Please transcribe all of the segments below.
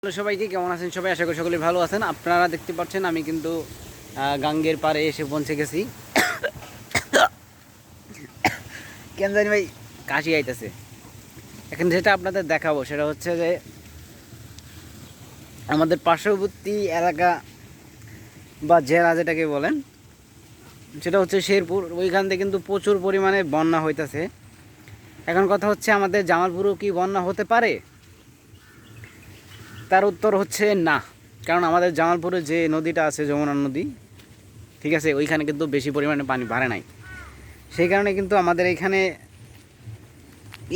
Hello সবাইকে, কেমন আছেন সবাই? আশা করি সকলেই ভালো আছেন। আপনারা দেখতে পাচ্ছেন আমি কিন্তু গাঙ্গের পাড়ে এসে পৌঁছে গেছি। কেন জানি ভাই কাশি আইতেছে। এখন যেটা আপনাদের দেখাবো সেটা হচ্ছে যে আমাদের পার্শ্ববর্তী এলাকা বা জেলা যেটাকে বলেন, সেটা হচ্ছে শেরপুর। ওইখান থেকে কিন্তু প্রচুর পরিমাণে বন্যা হইতেছে। এখন কথা হচ্ছে, আমাদের জামালপুরেও কি বন্যা হতে পারে? তার উত্তর হচ্ছে না। কারণ আমাদের জামালপুরে যে নদীটা আছে, যমুনা নদী, ঠিক আছে, ওইখানে কিন্তু বেশি পরিমাণে পানি বাড়ে নাই। সেই কারণে কিন্তু আমাদের এখানে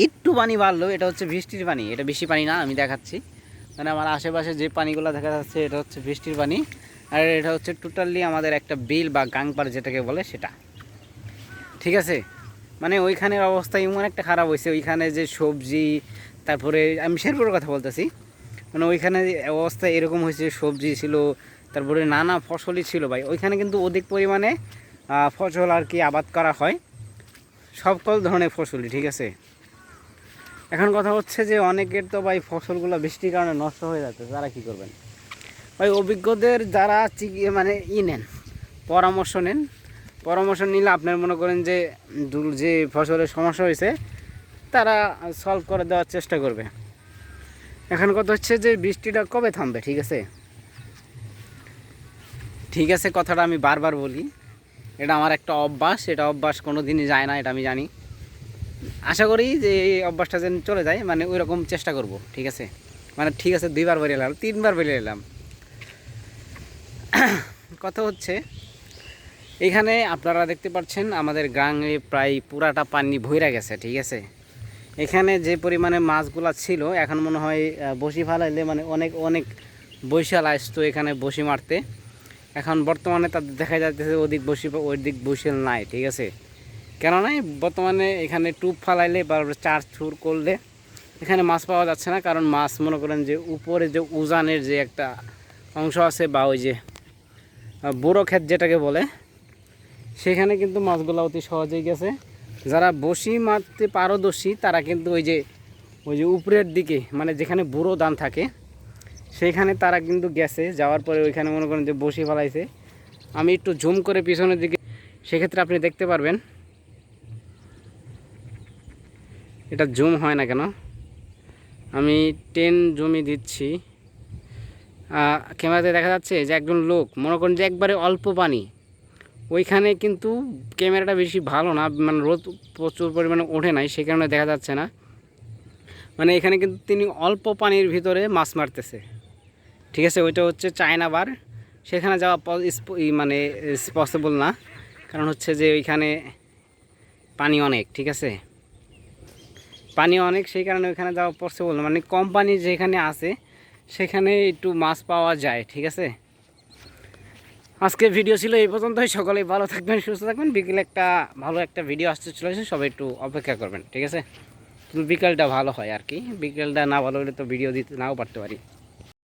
একটু পানি বাড়লো, এটা হচ্ছে বৃষ্টির পানি, এটা বেশি পানি না। আমি দেখাচ্ছি, মানে আমার আশেপাশে যে পানিগুলো দেখা যাচ্ছে এটা হচ্ছে বৃষ্টির পানি। আর এটা হচ্ছে টোটালি আমাদের একটা বিল বা গাংপার যেটাকে বলে সেটা, ঠিক আছে। মানে ওইখানের অবস্থা এমন একটা খারাপ হয়েছে, ওইখানে যে সবজি, তারপরে আমি শেরপুরের কথা বলতেছি, মানে ওইখানে অবস্থা এরকম হয়েছে, সবজি ছিল, তারপরে নানা ফসলই ছিল ভাই। ওইখানে কিন্তু অধিক পরিমাণে ফসল আর কি আবাদ করা হয়, সকল ধরনের ফসলই, ঠিক আছে। এখন কথা হচ্ছে যে অনেকের তো ভাই ফসলগুলো বৃষ্টির কারণে নষ্ট হয়ে যাচ্ছে, তারা কী করবেন ভাই? অভিজ্ঞদের যারা মানে নেন, পরামর্শ নেন। পরামর্শ নিলে আপনার মনে করেন যে যে ফসলের সমস্যা হয়েছে তারা সলভ করে দেওয়ার চেষ্টা করবে। এখন কথা হচ্ছে যে বৃষ্টিটা কবে থামবে? ঠিক আছে, ঠিক আছে, কথাটা আমি বারবার বলি, এটা আমার একটা অভ্যাস, এটা অভ্যাস কোনো দিনই যায় না, এটা আমি জানি। আশা করি যে এই অভ্যাসটা যেন চলে যায়, মানে ওই রকম চেষ্টা করব, ঠিক আছে। মানে ঠিক আছে, 2বার বেরিয়ে এলাম, 3বার বেরিয়ে এলাম। কথা হচ্ছে, এখানে আপনারা দেখতে পাচ্ছেন আমাদের গ্রামে প্রায় পুরাটা পানি ভইরা গেছে, ঠিক আছে। এখানে যে পরিমাণে মাছগুলা ছিল, এখন মনে হয় বসি ফালাইলে মানে অনেক অনেক বৈশাল আসতো এখানে বসি মারতে। এখন বর্তমানে তাদের দেখা যাচ্ছে ওদিক বসি ওই দিক বৈশাল নাই, ঠিক আছে। কেন নাই? বর্তমানে এখানে টুপ ফালাইলে বা চার থুর করলে এখানে মাছ পাওয়া যাচ্ছে না। কারণ মাছ মনে করেন যে উপরে যে উজানের যে একটা অংশ আছে, বা ওই যে বড়ো ক্ষেত যেটাকে বলে, সেখানে কিন্তু মাছগুলো অতি সহজেই গেছে। যারা বসি মারতে পারদর্শী তারা কিন্তু ওই যে উপরের দিকে, মানে যেখানে বুড়ো ধান থাকে সেইখানে তারা কিন্তু গেছে, যাওয়ার পরে ওইখানে মনে করেন যে বসি ফেলাইছে। আমি একটু জুম করে পিছনের দিকে, সেক্ষেত্রে আপনি দেখতে পারবেন। এটা জুম হয় না কেন? আমি 10 জুমই দিচ্ছি। ক্যামেরাতে দেখা যাচ্ছে যে একজন লোক, মনে করেন যে একবারে অল্প পানি, ওইখানে কিন্তু ক্যামেরাটা বেশি ভালো না, মানে রোদ প্রচুর পরিমাণে ওঠে নাই, সেই কারণে দেখা যাচ্ছে না। মানে এখানে কিন্তু তিনি অল্প পানির ভিতরে মাছ মারতেছে, ঠিক আছে। ওইটা হচ্ছে চায়না বার, সেখানে যাওয়া মানে পসিবল না। কারণ হচ্ছে যে ওইখানে পানি অনেক, ঠিক আছে, পানি অনেক, সেই কারণে ওইখানে যাওয়া পসিবল না। মানে কম পানি যেখানে আছে সেখানে একটু মাছ পাওয়া যায়, ঠিক আছে। আজকের ভিডিও ছিল এই পর্যন্তই। সকলেই ভালো থাকবেন, সুস্থ থাকবেন। বিকেলে একটা ভালো একটা ভিডিও আসতে চলেছে, সবাই একটু অপেক্ষা করবেন, ঠিক আছে। বিকেলটা ভালো হয় আর কি, বিকেলটা না ভালো হলে তো ভিডিও দিতে নাও পারতে পারি।